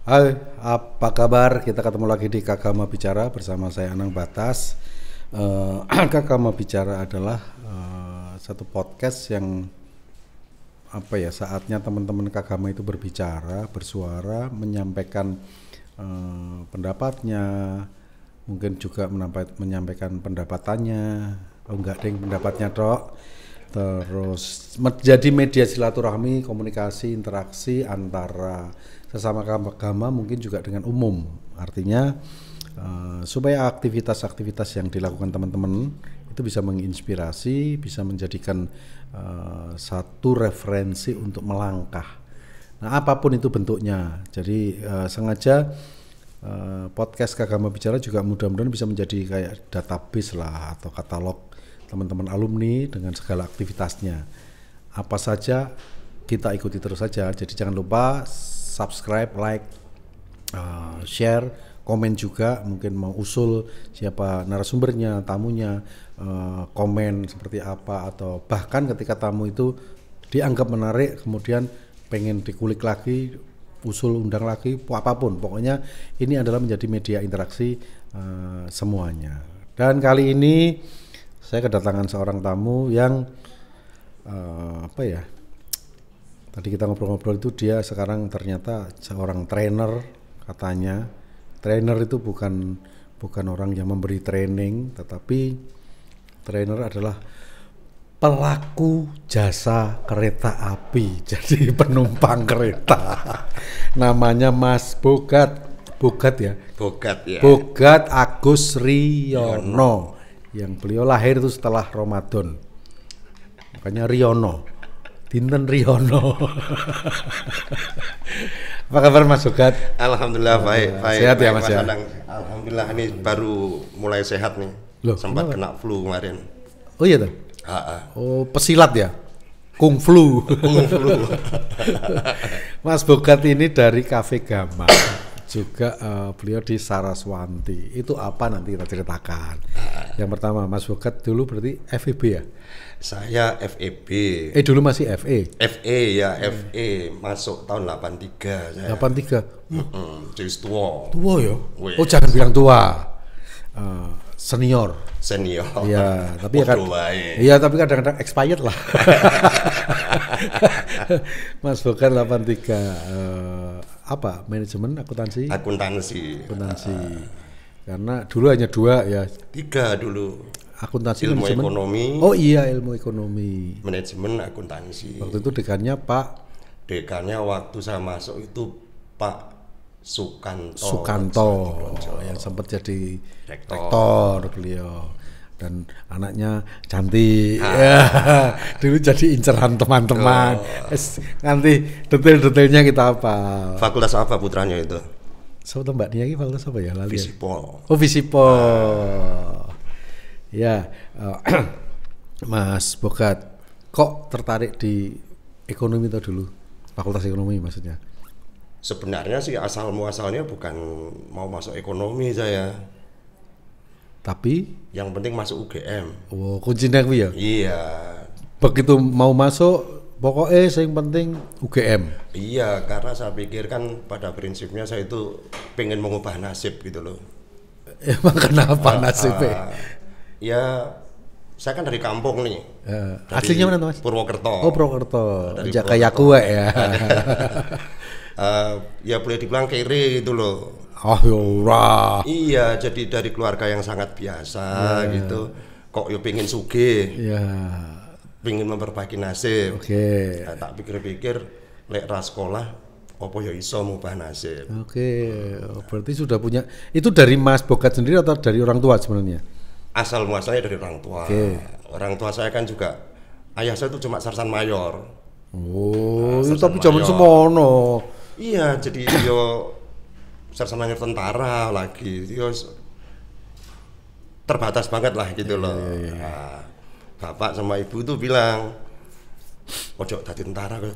Hai, apa kabar? Kita ketemu lagi di Kagama Bicara bersama saya Anang Batas. Kagama Bicara adalah satu podcast yang saatnya teman-teman Kagama itu berbicara, bersuara, menyampaikan pendapatnya, mungkin juga menyampaikan pendapatannya. Enggak ding, pendapatnya dok. Terus menjadi media silaturahmi, komunikasi, interaksi antara sesama agama, mungkin juga dengan umum. Artinya supaya aktivitas-aktivitas yang dilakukan teman-teman itu bisa menginspirasi, bisa menjadikan satu referensi untuk melangkah. Nah, apapun itu bentuknya. Jadi sengaja podcast Kagama Bicara juga mudah-mudahan bisa menjadi kayak database lah atau katalog teman-teman alumni dengan segala aktivitasnya. Apa saja kita ikuti terus saja. Jadi jangan lupa subscribe, like, share, komen juga. Mungkin mau usul siapa narasumbernya, tamunya, komen seperti apa, atau bahkan ketika tamu itu dianggap menarik, kemudian pengen dikulik lagi, usul undang lagi, apapun. Pokoknya ini adalah menjadi media interaksi semuanya. Dan kali ini saya kedatangan seorang tamu yang tadi kita ngobrol-ngobrol itu dia sekarang ternyata seorang trainer katanya. Trainer itu bukan orang yang memberi training, tetapi trainer adalah pelaku jasa kereta api, jadi penumpang kereta. Namanya Mas Bogat ya. Bogat Agus Riyono. Yang beliau lahir itu setelah Ramadan, makanya Riyono, Dinten Riyono. Apa kabar Mas Bogat? Alhamdulillah baik. Sehat ya Mas ya? Alhamdulillah ini baru mulai sehat nih. Loh, sempat kenapa? kena flu kemarin. Oh iya tuh? Oh, pesilat ya? Kung flu. Mas Bogat ini dari Cafe Gama. Juga beliau di Saraswanti. Itu apa nanti kita ceritakan. Yang pertama, Mas Bogat dulu berarti FEB ya? Saya FEB. Dulu masih FE? FE ya, FE masuk tahun 83 saya. 83? Jadi tua. Tua ya? Wih. Oh jangan bilang tua, senior. Iya, tapi tapi kadang-kadang expired lah. Mas Bogat 83. Apa? Manajemen, akuntansi? Akuntansi. Karena dulu hanya 2 ya. 3 dulu. Akuntansi, ilmu manajemen. Ekonomi. Oh iya, ilmu ekonomi. Manajemen akuntansi. Waktu itu dekannya Pak. Dekannya waktu saya masuk itu Pak Sukanto. Yang sempat jadi rektor beliau. Dan anaknya cantik. Dulu jadi inceran teman-teman. Nanti detail-detailnya kita apa? Fakultas apa putranya itu? Soalnya Mbak Nia ini fakultas apa ya? Visipol. Oh Visipol. Ya, Mas Bogat, kok tertarik di ekonomi itu dulu? Fakultas ekonomi maksudnya? Sebenarnya sih asal muasalnya bukan mau masuk ekonomi saya. Tapi yang penting masuk UGM. Oh, kuncinya kuwi ya? Iya. Begitu mau masuk, pokoknya yang penting UGM. Iya, karena saya pikir kan pada prinsipnya saya itu pengen mengubah nasib gitu loh. Emang kenapa nasibnya? Ya, saya kan dari kampung nih. Aslinya mana Mas? Purwokerto. Oh Purwokerto. Jakayakua ya. Ya boleh dibilang kere gitu loh. Oh yaudah. Iya, jadi dari keluarga yang sangat biasa gitu. Kok yo pengen sugih. Iya. Pengen memperbaiki nasib. Oke. Nah, tak pikir-pikir lek ra sekolah opo ya iso mengubah nasib. Oke. Berarti sudah punya. Itu dari Mas Bogat sendiri atau dari orang tua sebenarnya? Asal muasalnya dari orang tua. Oke. Orang tua saya kan juga ayah saya itu cuma sarsan mayor. Oh, itu tapi zaman semono. Iya, jadi yo sarsan mayor tentara lagi. Yo terbatas banget lah gitu loh. Nah, bapak sama ibu tuh bilang, ojo dadi tentara kok.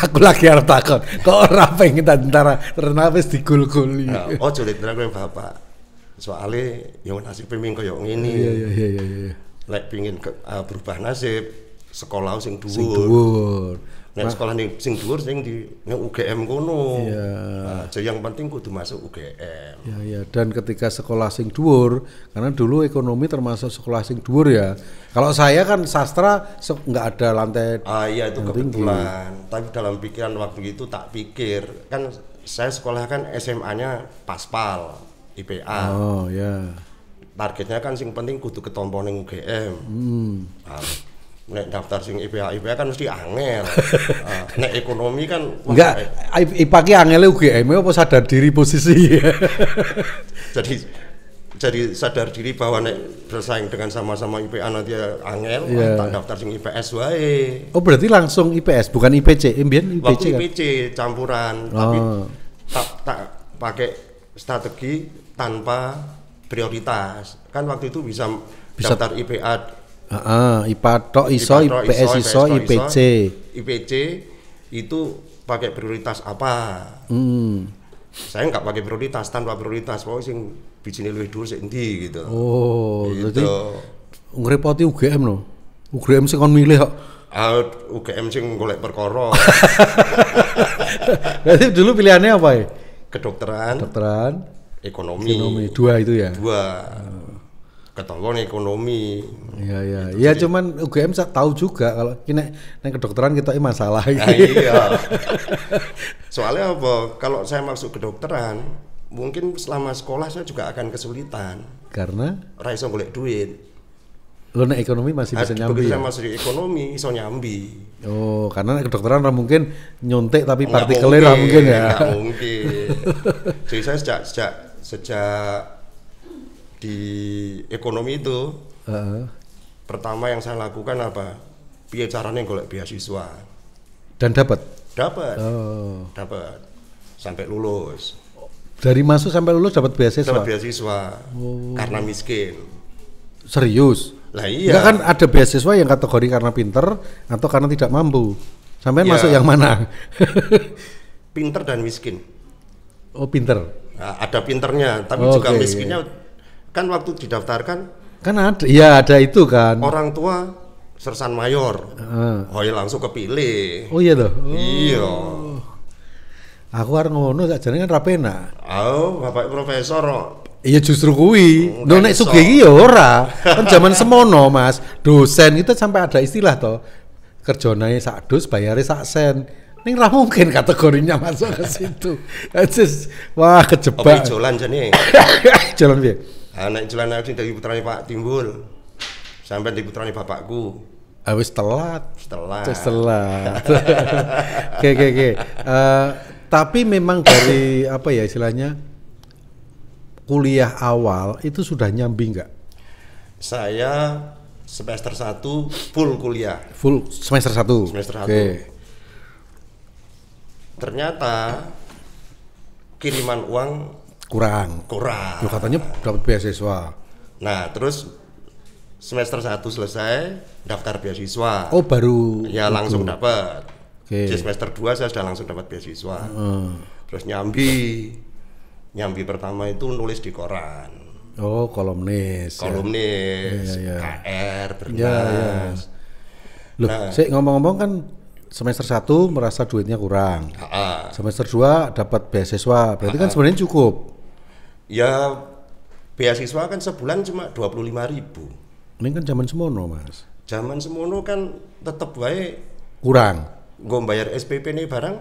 Aku lagi arep takon, kok ora pengen dadi tentara, ternyata wis digul-guli. Nah, ojo dadi tentara kok bapak. Soale yo nasib peming koyo ngene. Iya. Lek pengin berubah nasib, sekolah sing Sing dhuwur. dhuwur. Nek sekolah sing dhuwur sing di UGM kono. Iya. Nah, jadi yang penting kudu masuk UGM. Ya, ya. Dan ketika sekolah sing dhuwur, karena dulu ekonomi termasuk sekolah sing dhuwur ya. Kalau saya kan sastra nggak ada lantai. Iya itu yang kebetulan. Tapi dalam pikiran waktu itu tak pikir kan saya sekolah kan SMA-nya Paspal, IPA. Oh ya. Targetnya kan sing penting kudu ketompo ning UGM. Nah, nek daftar sing IPA kan mesti angel. Nek ekonomi kan Enggak, IPA ki angele UGM apa sadar diri posisi. jadi sadar diri bahwa nek bersaing dengan sama-sama IPA nanti angel, tak daftar sing IPS wae. Oh berarti langsung IPS bukan IPC, mbiyen IPC Waktu kan? IPC campuran, tapi tak pakai strategi tanpa prioritas. Kan waktu itu bisa daftar IPA. IPA tok iso, IPS iso, IPC. IPC itu pakai prioritas apa? Saya nggak pakai prioritas, tanpa prioritas. Pokoknya sing bijine luwih dhuwur sik endi gitu. Oh, gitu. Jadi ngrepoti UGM no. UGM sing kon milih kok. UGM sing golek perkara. Berarti dulu pilihannya apa ya? Kedokteran, ekonomi. Dua itu ya. Dua. Ketompo ekonomi. Iya. Ya cuman UGM saya tahu juga kalau ini kedokteran kita masalah. Iya. Soalnya apa? Kalau saya masuk kedokteran, mungkin selama sekolah saya juga akan kesulitan. Karena ora iso golek duit. Lo nek ekonomi masih bisa nyambi. Begitu saya masuk di ekonomi iso nyambi. Oh, karena kedokteran mungkin nyontek tapi partikelnya mungkin ya. Nggak mungkin. Jadi saya sejak di ekonomi itu pertama yang saya lakukan apa? Piye caranya golek beasiswa. Dan dapat sampai lulus. Dari masuk sampai lulus dapat beasiswa. Karena miskin. Serius? Lah iya. Enggak kan ada beasiswa yang kategori karena pinter atau karena tidak mampu. Sampai masuk yang mana? Pinter dan miskin. Oh pinter. Nah, ada pinternya, tapi juga miskinnya. Kan waktu didaftarkan kan ada itu kan orang tua sersan mayor ya langsung kepilih. Oh iya toh. Iya, aku arep ngono sakjane kan ra penak. Bapak profesor. Iya justru kuwi nek sugih iki ya ora kan zaman semono Mas dosen itu sampai ada istilah toh kerjane sak dus bayare sak sen. Ini nggak mungkin kategorinya masuk ke situ. Wah kejebak. Oke jalan jane. Jalan piye? Anak jalan aku dari putrane Pak Timbul sampai di putrane bapakku. Wis telat. Setelah. Oke. Tapi memang dari apa ya istilahnya kuliah awal itu sudah nyambi nggak? Saya semester 1 full kuliah. Full semester 1. Semester 1. Okay. Ternyata kiriman uang kurang. Loh, katanya dapat beasiswa. Nah, terus semester 1 selesai daftar beasiswa. Oh, baru ya langsung dapat. Okay. Di semester 2 saya sudah langsung dapat beasiswa. Terus nyambi pertama itu nulis di koran. Oh, kolumnis. Ya. KR, Bernas. Loh, saya ngomong-ngomong kan semester 1 merasa duitnya kurang. Semester 2 dapat beasiswa. Berarti kan sebenarnya cukup. Ya beasiswa kan sebulan cuma 25.000. Ini kan zaman semono, Mas. Zaman semono kan tetep wae kurang. Nggo bayar SPP nih barang,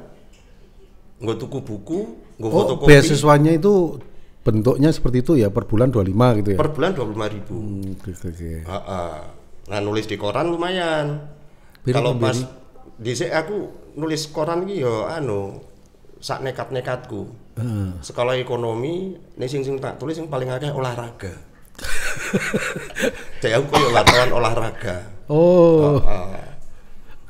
nggo tuku buku, nggo fotokopi. Beasiswanya itu bentuknya seperti itu ya, per bulan 25 gitu ya. Per bulan 25.000. Okay. Nah, nulis di koran lumayan. Kalau pas dhisik aku nulis koran iki ya sak nekat-nekatku. Sekolah ekonomi, nih sing tak tulis yang paling akeh olahraga. Jadi aku koyo wartawan olahraga.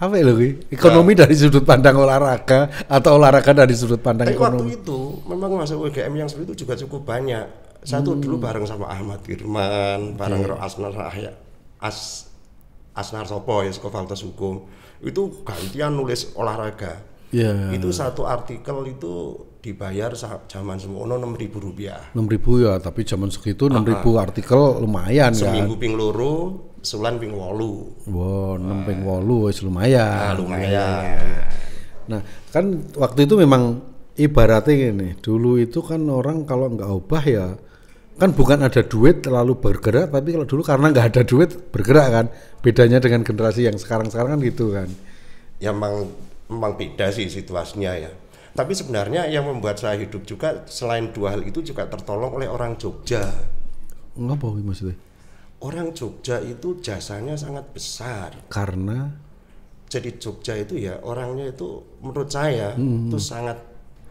Apa lho ekonomi dari sudut pandang olahraga atau olahraga dari sudut pandang ekonomi? Waktu itu memang masuk UGM yang seperti itu juga cukup banyak. Satu dulu bareng sama Ahmad Firman, bareng Asnar Sopo ya Fakultas Hukum. Itu gantian nulis olahraga. Itu satu artikel itu dibayar zaman semono Rp6.000. 6.000 ya, tapi zaman segitu 6.000 artikel lumayan seminggu ping loro Sulan ping 8. Wow, 6 ping 8 wis lumayan. Nah, lumayan. Nah, kan waktu itu memang ibaratnya gini, dulu itu kan orang kalau nggak obah ya, kan bukan ada duit lalu bergerak, tapi kalau dulu karena nggak ada duit bergerak kan. Bedanya dengan generasi yang sekarang-sekarang kan gitu kan. Ya memang beda sih situasinya ya. Tapi sebenarnya yang membuat saya hidup juga selain 2 hal itu juga tertolong oleh orang Jogja. Ngapa maksudnya? Orang Jogja itu jasanya sangat besar. Karena jadi Jogja itu ya orangnya itu menurut saya itu sangat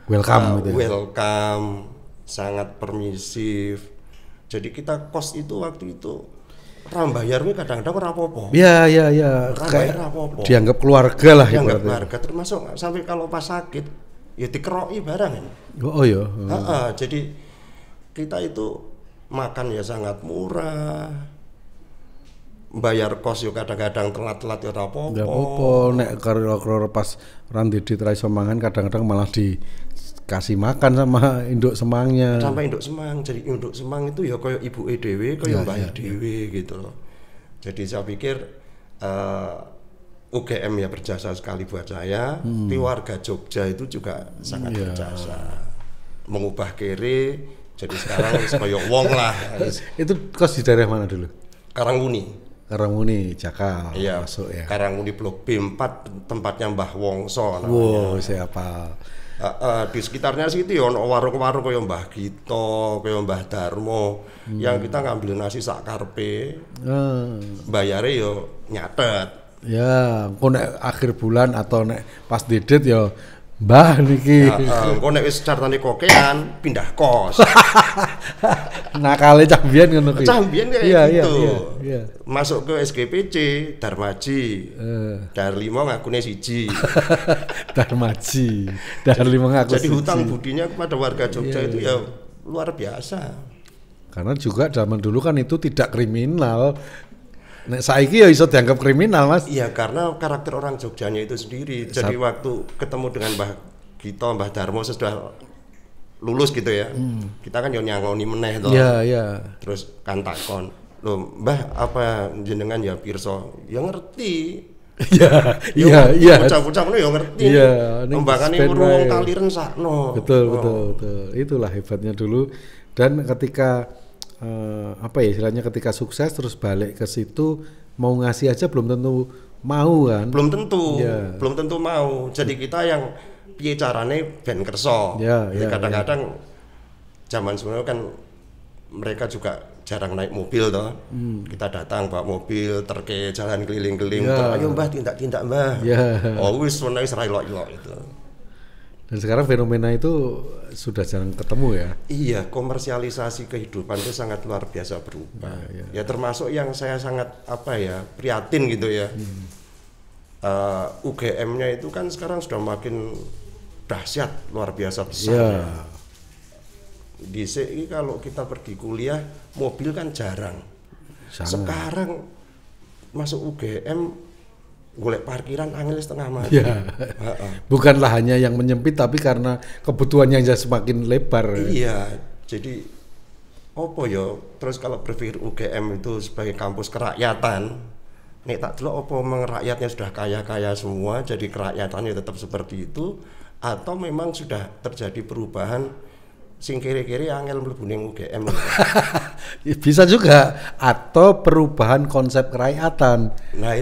welcome gitu ya. welcome, sangat permisif. Jadi kita kos itu waktu itu orang bayarnya kadang-kadang ora apa-apa. Iya. Kayak apa-apa. Dianggap keluarga lah Dianggap ibaratnya. keluarga, termasuk sampai kalau pas sakit ya dikeroki barang kan. Oh iya. Jadi kita itu makan ya sangat murah. Bayar kos yo kadang-kadang telat-telat ya ora apa-apa. Ya apa nek karo pas randidit ra iso mangan kadang-kadang malah dikasih makan sama induk semangnya. Sampai induk semang. Jadi induk semang itu ya koyo ibuke dhewe, koyo mbah dhewe gitu loh. Jadi saya pikir UGM ya berjasa sekali buat saya. Keluarga Jogja itu juga sangat berjasa. Mengubah kere jadi sekarang koyo wong lah. Itu kos di daerah mana dulu? Karangmuni, Jakal, iya, masuk ya. Karangmuni Blok B4 tempatnya Mbah Wongso namanya. Wow, siapa? Di sekitarnya situ ya ono warung-warung kaya Mbah Gito, kaya Mbah Darmo, yang kita ngambil nasi sak karepe. Bayare yo nyatet. Ya, engko nek akhir bulan atau nek pas didit ya Mbah niki. Engko nek wis cartane kokean pindah kos. Nakale cambian ngono kuwi. Cambian kayak gitu. Iya. Masuk ke SGPC Darmaji. Darlimo ngakune 1. Darmaji. Darlimo ngaku. Jadi hutang budinya kepada warga Jogja itu ya luar biasa. Karena juga zaman dulu kan itu tidak kriminal. Nek saiki ya iso dianggap kriminal, Mas. Iya, karena karakter orang Jogjanya itu sendiri. Jadi waktu ketemu dengan Mbah Gito, Mbah Darmo sudah lulus gitu ya. Kita kan yo nyangoni meneh to. Iya. Terus kan takon, "Loh, Mbah, apa jenengan ya pirsa?" Ya ngerti. Iya. Bocah-bocah ngono ya ngerti. Iya, Mbangane wong kaliren sakno. Betul. Itulah hebatnya dulu. Dan ketika istilahnya ketika sukses terus balik ke situ mau ngasih aja belum tentu mau kan. Belum tentu mau. Jadi kita yang piye carane ben kerso. Kadang-kadang zaman sebenarnya kan mereka juga jarang naik mobil toh. Kita datang bawa mobil terke jalan keliling-keliling. Ayo Mbah tindak-tindak Mbah. Oh wis ra ilok-ilok itu. Dan sekarang fenomena itu sudah jarang ketemu ya. Iya, komersialisasi kehidupan itu sangat luar biasa berubah. Ya termasuk yang saya sangat prihatin gitu ya. UGM-nya itu kan sekarang sudah makin dahsyat, luar biasa besar. Di CI kalau kita pergi kuliah mobil kan jarang. Sekarang masuk UGM golek parkiran angel setengah mati. Bukanlah hanya yang menyempit tapi karena kebutuhannya yang semakin lebar. Iya, jadi terus kalau berpikir UGM itu sebagai kampus kerakyatan, nek tak delok rakyatnya sudah kaya-kaya semua, jadi kerakyatannya tetap seperti itu, atau memang sudah terjadi perubahan sing kiri-kiri angel mlebu ning UGM. Bisa juga, atau perubahan konsep kerakyatan.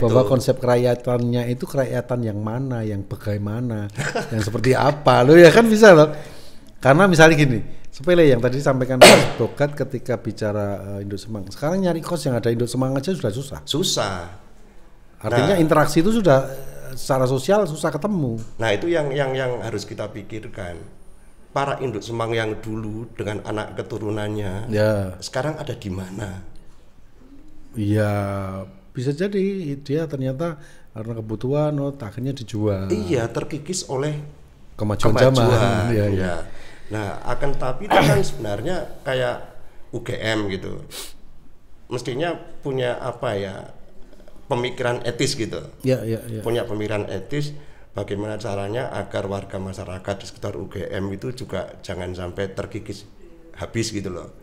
Bahwa konsep kerakyatannya itu kerakyatan yang mana, yang bagaimana, yang seperti apa. Loh ya kan bisa loh. Karena misalnya gini, sepele yang tadi disampaikan Mas Bogat ketika bicara Induk Semang. Sekarang nyari kos yang ada Induk Semang aja sudah susah. Artinya interaksi itu sudah secara sosial susah ketemu. Nah, itu yang harus kita pikirkan. Para induk semang yang dulu dengan anak keturunannya, sekarang ada di mana? Iya, bisa jadi dia ternyata karena kebutuhan, akhirnya dijual. Iya, terkikis oleh kemajuan zaman. Iya. Nah, akan tapi itu kan sebenarnya kayak UGM gitu. Mestinya punya pemikiran etis gitu. Iya. Punya pemikiran etis. Bagaimana caranya agar warga masyarakat di sekitar UGM itu juga jangan sampai terkikis habis gitu loh.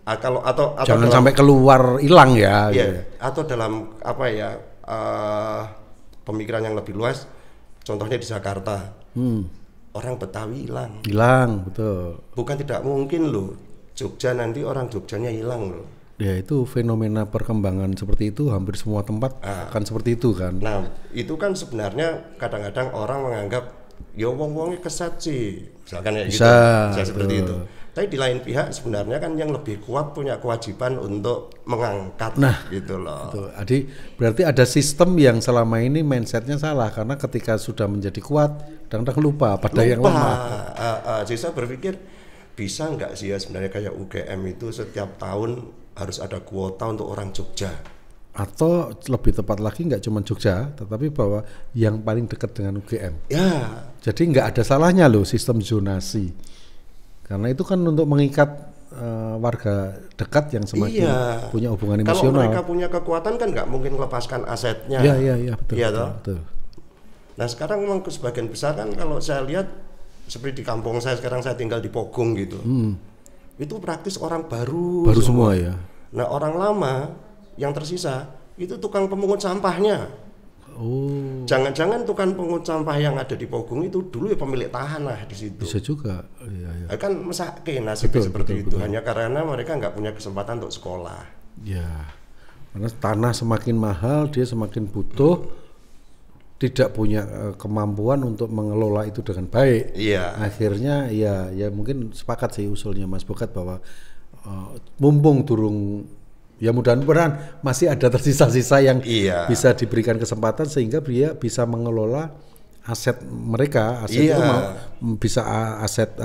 atau jangan sampai keluar hilang ya. Iya, gitu. atau dalam apa ya pemikiran yang lebih luas, contohnya di Jakarta, orang Betawi hilang, betul. Bukan tidak mungkin loh, Jogja nanti orang Jogjanya hilang loh. Ya itu fenomena perkembangan seperti itu hampir semua tempat akan seperti itu kan. Nah itu kan sebenarnya kadang-kadang orang menganggap ya wong-wongnya kesat sih, misalkan ya bisa seperti itu. Tapi di lain pihak sebenarnya kan yang lebih kuat punya kewajiban untuk mengangkat gitu loh. Betul. Adi, berarti ada sistem yang selama ini mindsetnya salah karena ketika sudah menjadi kuat kadang-kadang lupa pada yang lemah. Jadi saya berpikir bisa nggak sih ya sebenarnya kayak UGM itu setiap tahun harus ada kuota untuk orang Jogja. Atau lebih tepat lagi nggak cuma Jogja, tetapi bahwa yang paling dekat dengan UGM. Ya. Jadi nggak ada salahnya loh sistem zonasi. Karena itu kan untuk mengikat warga dekat yang semakin punya hubungan emosional. Kalau mereka punya kekuatan kan nggak mungkin melepaskan asetnya. Iya betul. Iya betul. Nah sekarang memang sebagian besar kan kalau saya lihat seperti di kampung saya sekarang, saya tinggal di Pogung gitu. Itu praktis orang baru semua ya. Nah orang lama yang tersisa itu tukang pemungut sampahnya. Oh. Jangan-jangan tukang pemungut sampah yang ada di Pogung itu dulu ya pemilik tanah di situ. Bisa juga. Iya. Kan mesake nasib seperti itu. Hanya karena mereka nggak punya kesempatan untuk sekolah. Ya. Karena tanah semakin mahal, dia semakin butuh. Tidak punya kemampuan untuk mengelola itu dengan baik. Iya. Akhirnya ya mungkin sepakat sih usulnya Mas Bogat bahwa mumpung durung ya mudah-mudahan masih ada tersisa-sisa yang bisa diberikan kesempatan sehingga dia bisa mengelola aset mereka, aset itu bisa aset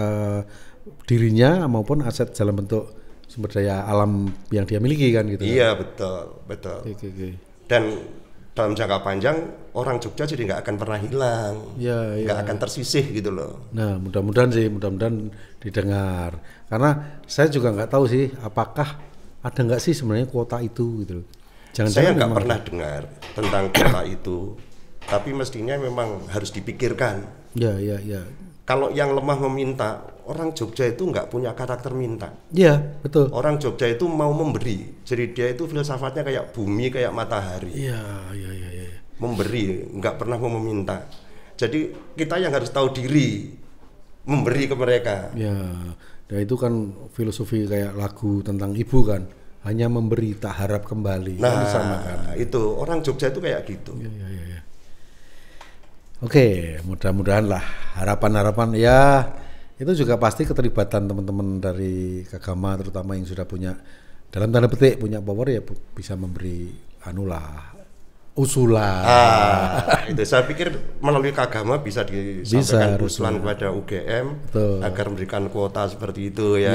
dirinya maupun aset dalam bentuk sumber daya alam yang dia miliki kan gitu. Iya betul. Okay. Dan dalam jangka panjang orang Jogja jadi nggak akan pernah hilang, nggak akan tersisih gitu loh. Nah mudah-mudahan didengar, karena saya juga nggak tahu sih apakah ada nggak sih sebenarnya kuota itu gitu. Saya nggak pernah dengar tentang kuota itu, tapi mestinya memang harus dipikirkan. Ya. Kalau yang lemah meminta, orang Jogja itu nggak punya karakter minta. Iya, betul. Orang Jogja itu mau memberi. Jadi dia itu filsafatnya kayak bumi, kayak matahari. Iya. Memberi, nggak pernah mau meminta. Jadi kita yang harus tahu diri, memberi ke mereka. Ya, dan itu kan filosofi kayak lagu tentang ibu kan. Hanya memberi, tak harap kembali. Nah, sama kan. Itu orang Jogja itu kayak gitu. Iya. Oke, mudah-mudahan lah harapan ya itu juga pasti keterlibatan teman-teman dari Kagama terutama yang sudah punya dalam tanda petik punya power ya bisa memberi usulan. Itu saya pikir melalui Kagama bisa disampaikan usulan kepada UGM agar memberikan kuota seperti itu ya.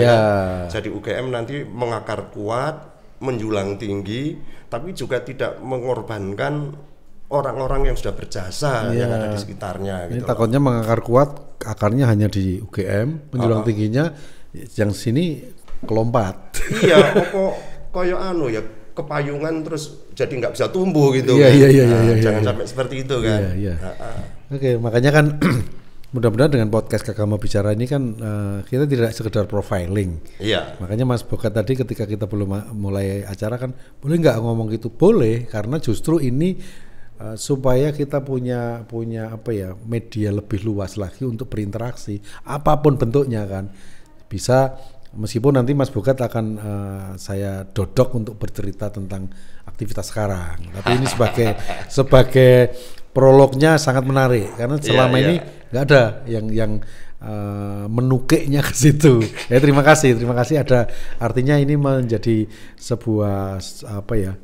Jadi UGM nanti mengakar kuat, menjulang tinggi, tapi juga tidak mengorbankan orang-orang yang sudah berjasa yang ada di sekitarnya. Ini gitu takutnya mengakar kuat, akarnya hanya di UGM, menjulang tingginya yang sini kelompat. Iya, koyo ya kepayungan terus jadi nggak bisa tumbuh gitu. Iya. Jangan sampai seperti itu kan. Iya. Oke, makanya kan mudah-mudahan dengan podcast Kagama Bicara ini kan kita tidak sekedar profiling. Iya. Makanya Mas Bogat tadi ketika kita belum mulai acara kan boleh nggak ngomong gitu? Boleh, karena justru ini supaya kita punya apa ya media lebih luas lagi untuk berinteraksi apapun bentuknya kan bisa, meskipun nanti Mas Bogat akan saya dodok untuk bercerita tentang aktivitas sekarang, tapi ini sebagai prolognya sangat menarik karena selama ini nggak ada yang menukiknya ke situ. Ya terima kasih ada artinya ini menjadi sebuah apa ya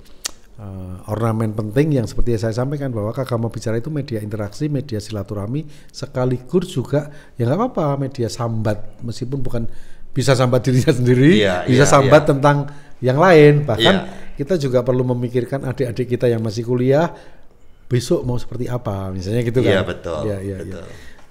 ornamen penting yang seperti yang saya sampaikan bahwa Kagama Bicara itu media interaksi, media silaturahmi, sekaligus juga ya nggak apa-apa media sambat, meskipun bukan bisa sambat dirinya sendiri, bisa sambat tentang yang lain, bahkan kita juga perlu memikirkan adik-adik kita yang masih kuliah besok mau seperti apa, misalnya gitu kan. Iya betul.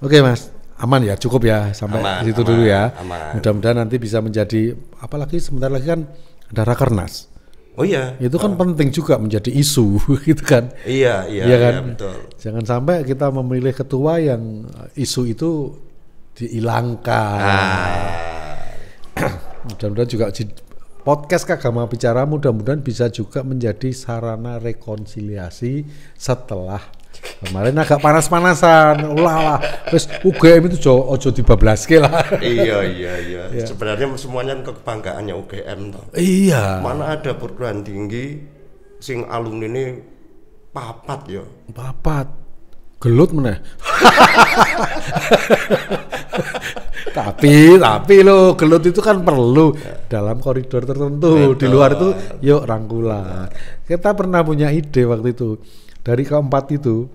Oke Mas, aman ya, cukup ya sampai situ dulu ya. Mudah-mudahan nanti bisa menjadi, apalagi sebentar lagi kan ada Rakernas. Oh iya. Itu kan penting juga menjadi isu gitu kan. Iya kan? Betul. Jangan sampai kita memilih ketua yang isu itu dihilangkan. Mudah-mudahan juga podcast Kagama Bicara mudah-mudahan bisa juga menjadi sarana rekonsiliasi setelah kemarin agak panas-panasan. Ulah terus UGM itu ojo dibablaske lah. Iya. Sebenarnya semuanya kebanggaannya UGM toh. Iya. Mana ada perguruan tinggi sing alumni ini papat ya. Papat. Gelut meneh. tapi lo gelut itu kan perlu dalam koridor tertentu. Betul. Di luar itu yuk rangkulan. Kita pernah punya ide waktu itu dari keempat itu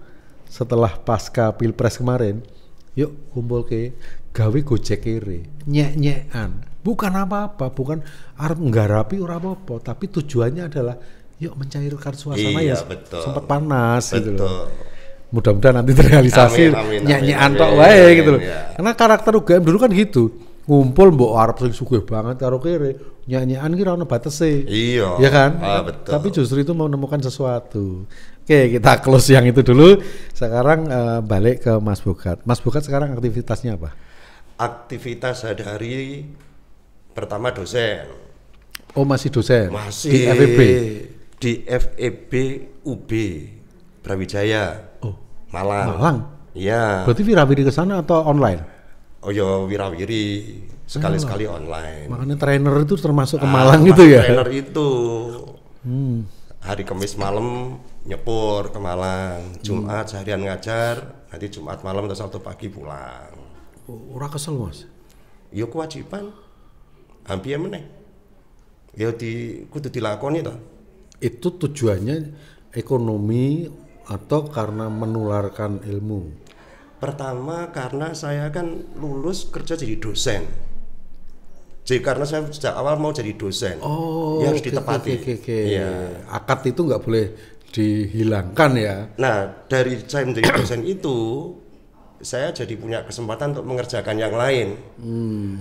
setelah pasca pilpres kemarin, yuk kumpul ke gawe gojek kere nyek-nyekan. Bukan apa-apa, bukan arep nggarapi ora apa-apa, tapi tujuannya adalah yuk mencairkan suasana ya sempat panas gitu loh. Mudah-mudahan nanti terrealisasi nyanyian tok wae gitu loh. Karena karakter UGM dulu kan gitu. Ngumpul mbok arep sing sugih banget karo kere, nyanyian ki ora ono batese. Iya. Ya kan? Betul. Tapi justru itu menemukan sesuatu. Oke, kita close yang itu dulu. Sekarang balik ke Mas Bogat. Mas Bogat sekarang aktivitasnya apa? Aktivitas sehari-hari pertama dosen. Oh, masih dosen? Masih. Di FEB? Di FEB UB Brawijaya. Malang. Iya. Berarti wirawiri ke sana atau online? Oh ya wirawiri. Sekali-sekali online. Makanya trainer itu termasuk ke Malang gitu ya? Trainer itu. Hari Kamis malam nyepur ke Malang. Jumat seharian ngajar. Nanti Jumat malam atau Sabtu pagi pulang. Ora kesel Mas? Ya kewajiban. Hampir meneh. Ya kudu dilakoni toh. Itu tujuannya ekonomi atau karena menularkan ilmu? Pertama karena saya kan lulus kerja jadi dosen. Jadi karena saya sejak awal mau jadi dosen. Ya harus ditepati. Ya. Akad itu nggak boleh dihilangkan ya. Nah dari saya menjadi dosen itu saya jadi punya kesempatan untuk mengerjakan yang lain.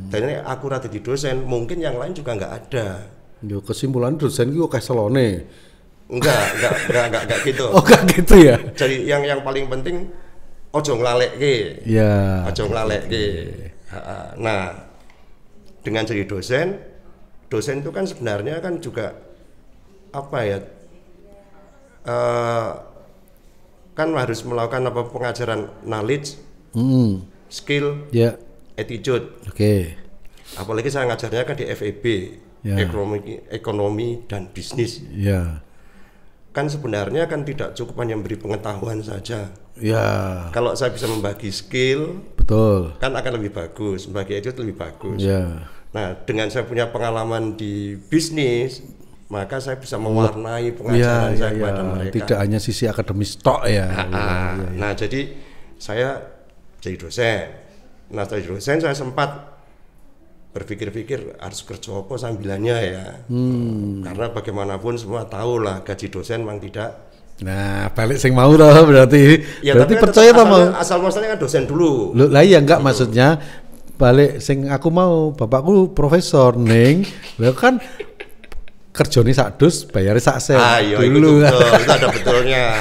Dan ini aku rada jadi dosen, mungkin yang lain juga nggak ada. Yo kesimpulan dosen itu kayak selone. Enggak gitu. Oh, enggak gitu ya. Jadi yang paling penting ojo nglalekke. Ya. Ojo nglalekke. Nah, dengan jadi dosen itu kan sebenarnya kan juga apa ya? Kan harus melakukan pengajaran knowledge, skill, attitude. Oke. Apalagi saya ngajarnya kan di FEB, ekonomi dan bisnis. Ya. Kan sebenarnya kan tidak cukup hanya memberi pengetahuan saja. Ya. Kalau saya bisa membagi skill, betul. Kan akan lebih bagus, membagi attitude lebih bagus. Ya. Nah, dengan saya punya pengalaman di bisnis, maka saya bisa mewarnai pengajaran saya kepada mereka. Tidak hanya sisi akademis tok ya. Nah, jadi saya jadi dosen. Nah, jadi dosen saya sempat berpikir-pikir harus kerja apa sambilannya ya. Karena bagaimanapun semua tahu lah gaji dosen memang tidak. Nah, balik sing mau toh berarti. Ya, berarti tapi percaya toh mau. Asal muasalnya kan dosen dulu. Lah iya enggak maksudnya balik sing aku mau bapakku profesor ning. Lah kan kerjane sak dus bayare sak sen. Iya, dulu. Itu ada betulnya.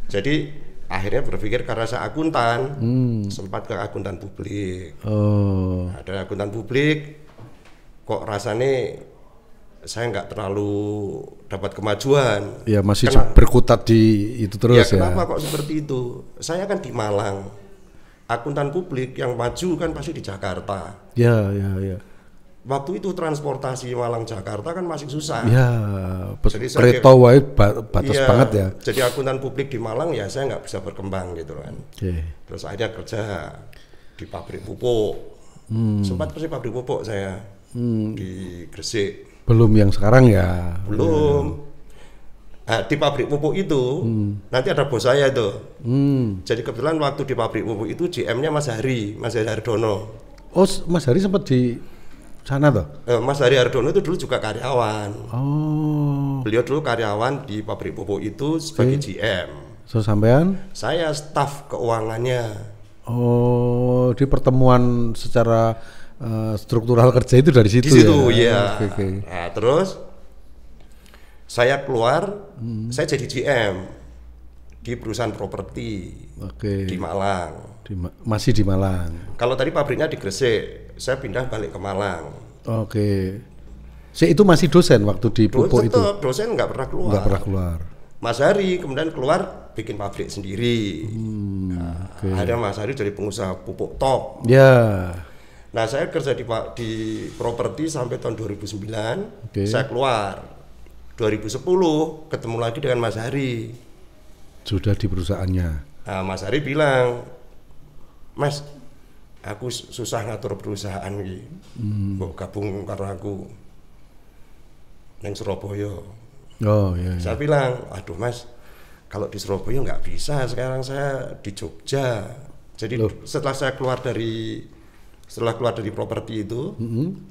Jadi akhirnya berpikir karena saya akuntan, sempat ke akuntan publik. Ada akuntan publik, kok rasanya saya nggak terlalu dapat kemajuan. Ya masih berkutat di itu terus ya. Kenapa kok seperti itu? Saya kan di Malang, akuntan publik yang maju kan pasti di Jakarta. Ya. Waktu itu transportasi Malang Jakarta kan masih susah. Ya, kereta wae batas banget ya. Jadi akuntan publik di Malang ya saya nggak bisa berkembang gitu kan. Terus akhirnya kerja di pabrik pupuk. Sempat kerja pabrik pupuk saya di Gresik. Belum yang sekarang ya. Belum. Nah, di pabrik pupuk itu nanti ada bos saya itu. Jadi kebetulan waktu di pabrik pupuk itu GM-nya Mas Hari Hardono. Oh, Mas Hari sempat di sana toh? Mas Hari Hardono itu dulu juga karyawan. Beliau dulu karyawan di pabrik pupuk itu sebagai GM. So sampean? Saya staf keuangannya. Oh, di pertemuan secara struktural kerja itu dari situ. Di situ ya. Okay. Nah, terus saya keluar, saya jadi GM di perusahaan properti di Malang. Masih di Malang. Kalau tadi pabriknya di Gresik, saya pindah balik ke Malang. Itu masih dosen waktu di Pupuk itu? Tetap dosen nggak pernah keluar. Nggak pernah keluar. Mas Hari kemudian keluar bikin pabrik sendiri. Ada Mas Hari jadi pengusaha pupuk top. Ya. Nah saya kerja di properti sampai tahun 2009. Saya keluar 2010 ketemu lagi dengan Mas Hari. Sudah di perusahaannya. Nah, Mas Hari bilang, Mas, aku susah ngatur perusahaan iki. Kok gabung karo aku neng Surabaya. Oh iya. Saya bilang, aduh Mas, kalau di Surabaya nggak bisa. Sekarang saya di Jogja. Jadi setelah keluar dari properti itu,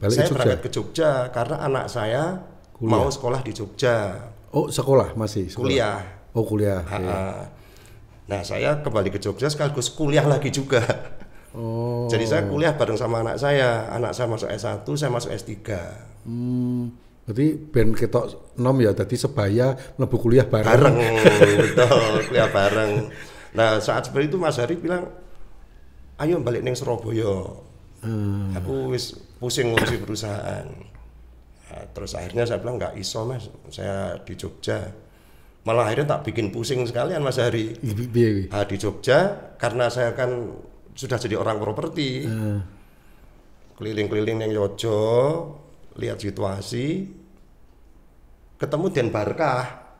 saya berangkat ke Jogja karena anak saya mau sekolah di Jogja. Oh sekolah masih? Sekolah. Kuliah. Oh kuliah. Nah saya kembali ke Jogja sekaligus kuliah lagi juga. Oh. Jadi saya kuliah bareng sama anak saya. Anak saya masuk S1, saya masuk S3. Berarti ben ketok nom ya, tadi sebaya mlebu kuliah bareng. Bareng, betul, kuliah bareng. Nah saat seperti itu Mas Hari bilang, ayo balik neng Surabaya. Aku wis pusing ngurusi perusahaan. Nah, terus akhirnya saya bilang nggak iso Mas, saya di Jogja. Malah akhirnya tak bikin pusing sekalian Mas Hari. Nah, di Jogja karena saya kan sudah jadi orang properti, keliling-keliling yang Yojo, lihat situasi, ketemu Den Barkah.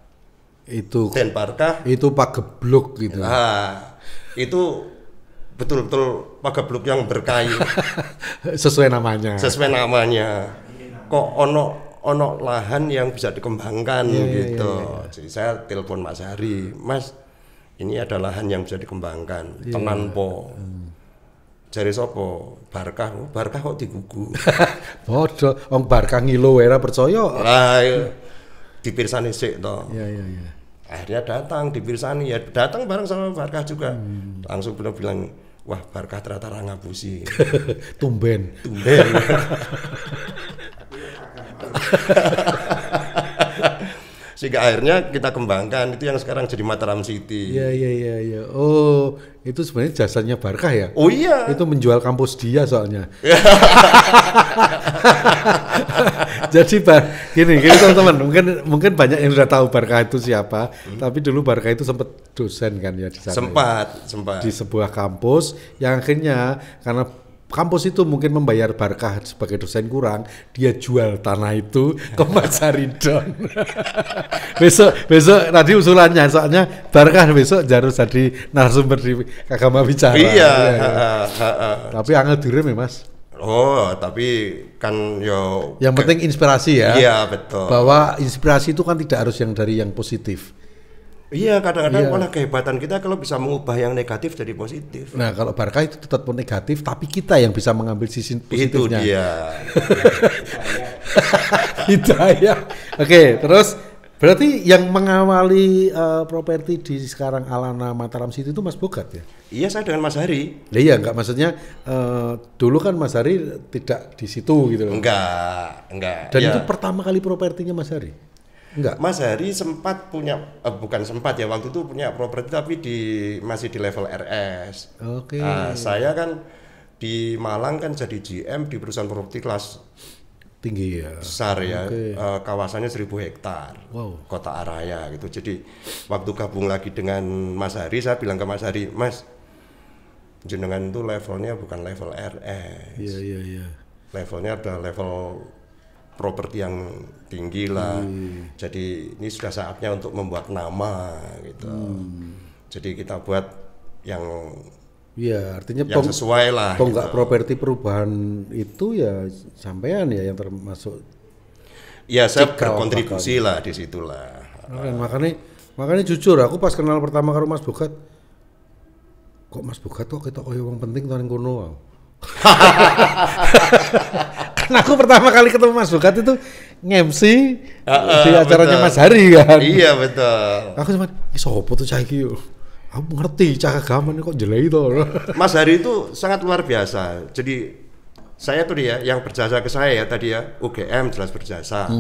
Den Barkah. Itu Pak Gebluk gitu. Nah, itu betul-betul Pak Gebluk yang berkayu. Sesuai namanya. Kok ono lahan yang bisa dikembangkan gitu. Jadi saya telepon Mas Hari, Mas, ini ada lahan yang bisa dikembangkan. Tenan po. Jari sopo? Barkah kok digugu. Bodoh, wong Barkah ngilo wae ora percaya. Lah dipirsani sik to. Iya. Akhirnya datang dipirsani, ya datang bareng sama Barkah juga. Langsung bilang, wah Barkah ternyata ra ngapusi. Tumben. Sehingga akhirnya kita kembangkan itu yang sekarang jadi Mataram City. Iya. Oh, itu sebenarnya jasanya Barkah ya? Oh iya. Itu menjual kampus dia soalnya. Jadi gini teman-teman, mungkin banyak yang sudah tahu Barkah itu siapa, tapi dulu Barkah itu sempat dosen kan ya di sana. Sempat. Di sebuah kampus yang akhirnya karena kampus itu mungkin membayar Barkah sebagai dosen kurang, dia jual tanah itu ke Mas Haridon. besok tadi usulannya, soalnya Barkah besok harus jadi narasumber di Kagama Bicara. Iya. Tapi angel direm ya Mas. Oh, tapi kan yang penting inspirasi ya. Iya, betul. Bahwa inspirasi itu kan tidak harus yang dari yang positif. Iya, kadang-kadang malah kehebatan kita kalau bisa mengubah yang negatif jadi positif. Nah, kalau Barkah itu tetap negatif, tapi kita yang bisa mengambil sisi positifnya. Itu dia. Hidayah. Oke, terus berarti yang mengawali properti di sekarang Alana Mataram City itu Mas Bogat ya? Iya, saya dengan Mas Hari. Iya, enggak, maksudnya dulu kan Mas Hari tidak di situ gitu loh. Enggak. Dan itu pertama kali propertinya Mas Hari? Enggak. Mas Hari sempat punya, bukan sempat ya, waktu itu punya properti tapi masih di level RS. Oke. Nah, saya kan di Malang kan jadi GM di perusahaan properti kelas tinggi ya. Besar ya. Kawasannya 1000 hektar. Wow. Kota Araya gitu. Jadi waktu gabung lagi dengan Mas Hari, saya bilang ke Mas Hari, Mas, jenengan itu levelnya bukan level RS. Iya. Levelnya ada level properti yang tinggi lah. Jadi ini sudah saatnya untuk membuat nama gitu. Jadi kita buat yang artinya yang sesuai lah. Tonggak gitu. Properti perubahan itu ya sampean ya yang termasuk. Ya saya berkontribusi lah di situlah. Makanya jujur aku pas kenal pertama karo Mas Bogat, kok Mas Bogat kok kita koyo wong penting to ning kono. Karena aku pertama kali ketemu Mas Bogat itu nge-MC di acaranya Mas Hari kan. Iya betul. Aku cuma sopo tuh cah iki yo. Aku ngerti cah agaman kok jelek itu. Mas Hari itu sangat luar biasa. Jadi saya tuh dia yang berjasa ke saya ya tadi ya, UGM jelas berjasa.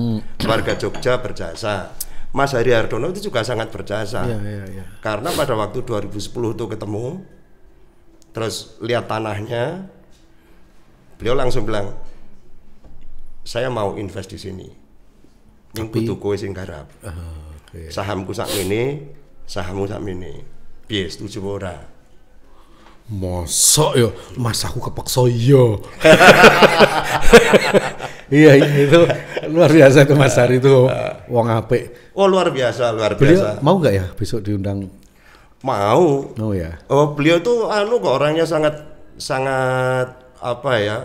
Warga Jogja berjasa. Mas Hari Hardono itu juga sangat berjasa. Iya. Karena pada waktu 2010 tuh ketemu, terus lihat tanahnya, beliau langsung bilang, saya mau invest di sini. Ning kudu kowe sing garap. Okay. Sahamku sak ngene, sahammu sak ngene. Piye setuju ora? Mosok yo, Mas aku kepeksa iya. Iya itu luar biasa itu Mas Hari itu wong apik. Oh luar biasa, luar Beliau biasa. mau nggak ya besok diundang? Mau. Oh ya. Oh beliau tuh kok orangnya sangat apa ya?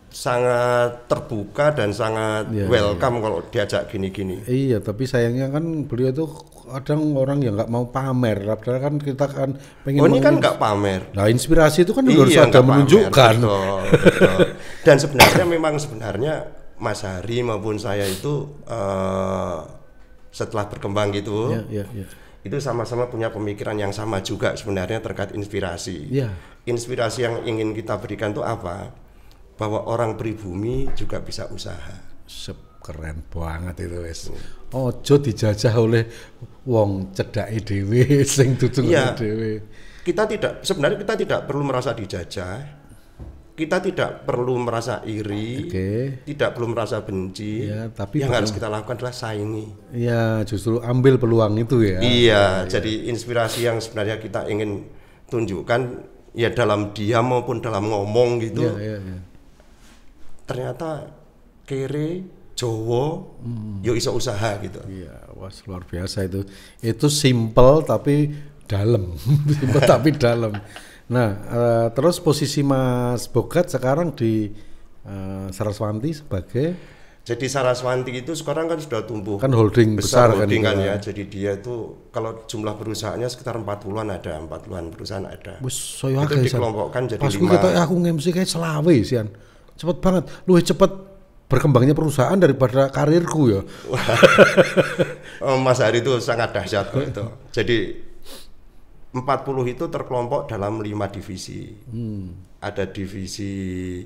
Sangat terbuka dan sangat welcome kalau diajak gini-gini. Iya, tapi sayangnya kan beliau tuh kadang orang yang nggak mau pamer. Padahal kan kita kan pengen. Oh ini kan nggak pamer. Nah inspirasi itu kan harus ada menunjukkan. Betul, betul. Dan sebenarnya Mas Hari maupun saya itu setelah berkembang gitu, itu sama-sama punya pemikiran yang sama juga sebenarnya terkait inspirasi. Inspirasi yang ingin kita berikan itu apa? Bahwa orang pribumi juga bisa usaha. Keren banget itu wes. Ojo dijajah oleh wong cedake dhewe sing dudu dhewe. Sebenarnya kita tidak perlu merasa dijajah. Kita tidak perlu merasa iri, tidak perlu merasa benci. Tapi yang harus kita lakukan adalah saingi. Iya, justru ambil peluang itu ya. Iya, jadi inspirasi yang sebenarnya kita ingin tunjukkan ya dalam diam maupun dalam ngomong gitu. Ternyata kere Jowo yo iso usaha gitu. Iya, wah luar biasa itu. Itu simple tapi dalam. Simple tapi dalam. Nah, terus posisi Mas Bogat sekarang di Saraswanti sebagai. Jadi Saraswanti itu sekarang kan sudah tumbuh kan holding besar holding kan ya. Jadi dia itu kalau jumlah perusahaannya sekitar 40-an ada, 40-an perusahaan ada. Itu dikelompokkan jadi 5. Pas aku nge-MC kayak selawe sian. Cepet banget, lu cepet berkembangnya perusahaan daripada karirku ya. Mas Hari itu sangat dahsyat kok itu. Jadi 40 itu terkelompok dalam 5 divisi. Ada divisi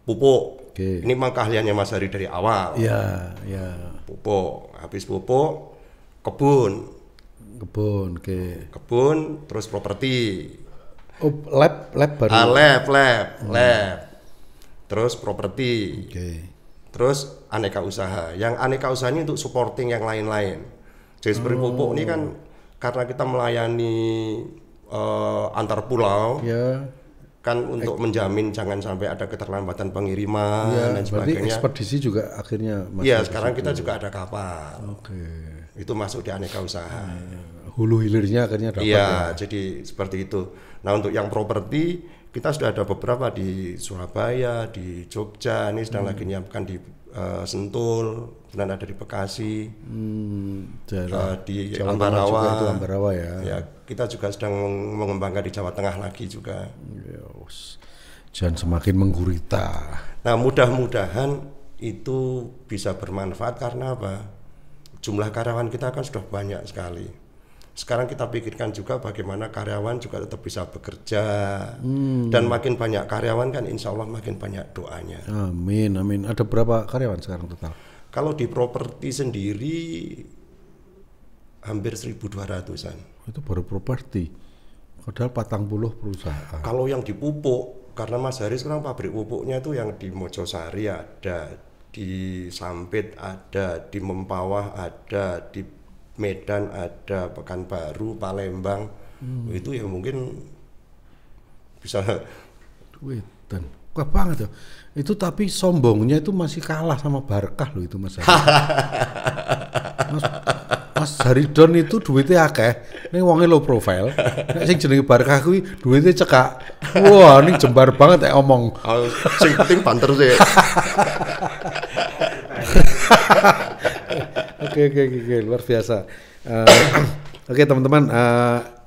pupuk. Ini memang keahliannya Mas Hari dari awal. Iya. Pupuk, habis pupuk kebun, kebun, terus properti. Oh, lab baru. Lab. Terus properti, terus aneka usaha. Yang aneka usaha ini untuk supporting yang lain-lain. Jadi seperti pupuk ini kan karena kita melayani antar pulau, kan untuk menjamin jangan sampai ada keterlambatan pengiriman dan sebagainya. Berarti ekspedisi juga akhirnya. Iya, sekarang kita juga ada kapal. Itu masuk di aneka usaha. Hulu hilirnya akhirnya dapat. Iya, jadi seperti itu. Nah untuk yang properti kita sudah ada beberapa di Surabaya, di Jogja, ini sedang lagi menyiapkan di Sentul, dan ada di Bekasi, di Ambarawa ya. Kita juga sedang mengembangkan di Jawa Tengah lagi juga. Jangan semakin menggurita. Nah mudah-mudahan itu bisa bermanfaat karena apa? Jumlah karyawan kita kan sudah banyak sekali. Sekarang kita pikirkan juga bagaimana karyawan juga tetap bisa bekerja dan makin banyak karyawan kan insya Allah makin banyak doanya. Amin. Ada berapa karyawan sekarang total? Kalau di properti sendiri hampir 1.200-an. Itu baru properti. Padahal 40 perusahaan. Kalau yang di pupuk, karena Mas Hari sekarang pabrik pupuknya itu yang di Mojosari ada, di Sampit ada, di Mempawah ada, di Medan ada, Pekanbaru, Palembang, itu ya mungkin bisa duit dan wah banget ya. Itu tapi sombongnya itu masih kalah sama Barkah loh itu Mas Hari. Mas Haridon itu duitnya akeh, ning wonge low profile. Nek sing jenenge Barkah kuwi duitnya cekak. Wah, ning jembar banget omong. Sing penting banter sih. Oke, luar biasa. Oke teman-teman,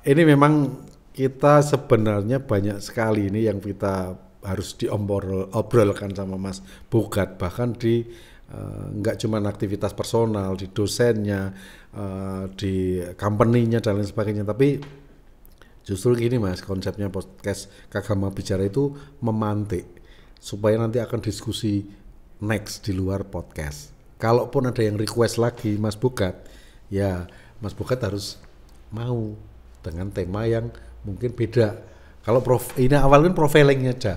ini memang kita sebenarnya banyak sekali ini yang kita harus diobrolkan sama Mas Bogat, bahkan di nggak cuma aktivitas personal, di dosennya, di company-nya dan lain sebagainya, tapi justru gini Mas, konsepnya podcast Kagama Bicara itu memantik supaya nanti akan diskusi next di luar podcast. Kalaupun ada yang request lagi Mas Bogat, ya Mas Bogat harus mau dengan tema yang mungkin beda. Kalau ini awalnya profilingnya aja.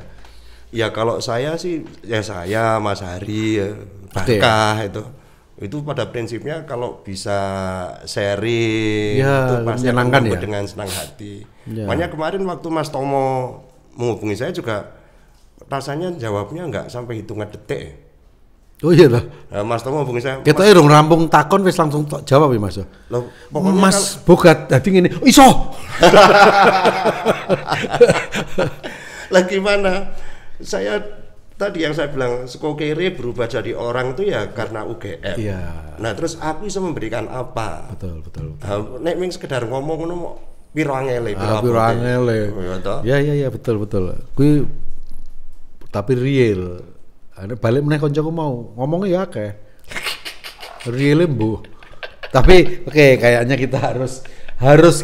Ya kalau saya sih, ya saya Mas Hari, Barkah itu pada prinsipnya kalau bisa sharing ya, itu pasti akan menyenangkan ya dengan senang hati. Ya. Makanya kemarin waktu Mas Tomo menghubungi saya juga rasanya jawabnya nggak sampai hitungan detik. Oh iya lah. Nah, Mas Tomo hubungi saya. Kita urung rampung takon wis langsung jawab ya Mas. Loh, pokoknya Mas Bogat dadi ngene. Iso. Lah gimana? Saya tadi yang saya bilang sekokere berubah jadi orang itu ya karena UGM. Iya. Nah, terus aku bisa memberikan apa? Betul. Nek ming sekedar ngomong ngono mau piro angele, Piro angele. Ya betul. Kuwi tapi real. Ada balik meneh koncoku mau ngomongnya ya akeh. Real mbuh. Tapi oke, kayaknya kita harus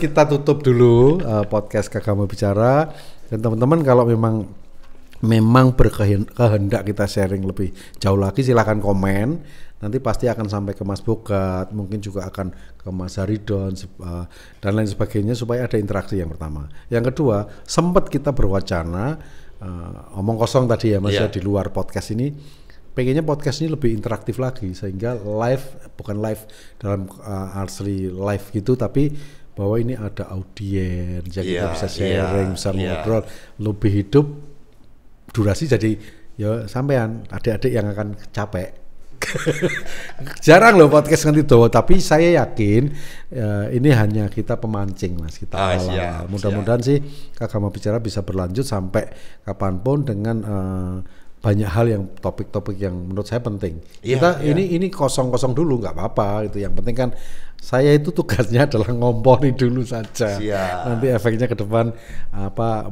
kita tutup dulu podcast Kakak Mau Bicara. Dan teman-teman kalau memang berkehendak kita sharing lebih jauh lagi silakan komen. Nanti pasti akan sampai ke Mas Bogat, mungkin juga akan ke Mas Haridon dan lain sebagainya supaya ada interaksi yang pertama. Yang kedua, sempat kita berwacana omong kosong tadi ya Mas di luar podcast ini, pengennya podcast ini lebih interaktif lagi sehingga bukan live dalam asli live gitu, tapi bahwa ini ada audiens, jadi kita bisa sharing, bisa ngobrol lebih hidup. Durasi jadi ya sampean adik-adik yang akan capek. Jarang loh podcast nganti dawa, tapi saya yakin ini hanya kita pemancing Mas, kita mudah-mudahan sih Kakak Mau Bicara bisa berlanjut sampai kapanpun dengan banyak hal yang topik-topik yang menurut saya penting. Ini kosong-kosong dulu nggak apa-apa gitu. Yang penting kan saya itu tugasnya adalah ngompori dulu saja. Nanti efeknya ke depan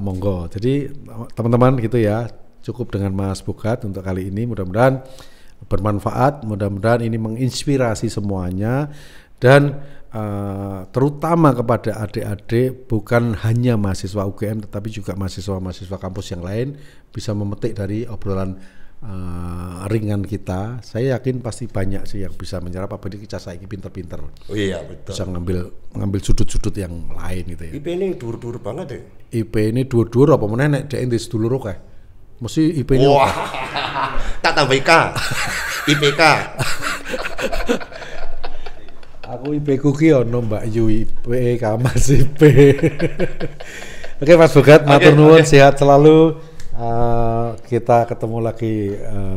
monggo. Jadi teman-teman gitu ya, cukup dengan Mas Bogat untuk kali ini. Mudah-mudahan bermanfaat, mudah-mudahan ini menginspirasi semuanya dan terutama kepada adik-adik bukan hanya mahasiswa UGM tetapi juga mahasiswa-mahasiswa kampus yang lain bisa memetik dari obrolan ringan kita. Saya yakin pasti banyak sih yang bisa menyerap apalagi kita saiki pinter-pinter. Oh iya betul. Bisa ngambil sudut-sudut yang lain gitu ya. IP ini dur-dur banget ya. IP ini dur-dur apa meneh nek dhek ndek sedulur kae. Mesti IP ini. Wah. Tak tambah IK. IPK. Aku IP ku ki ono Mbak Yu IP Mas IP. Oke Mas Bogat, matur nuwun, sehat selalu. Kita ketemu lagi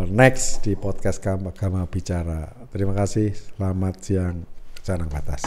next di podcast Kakak Mau Bicara. Terima kasih, selamat siang, Canang Batas.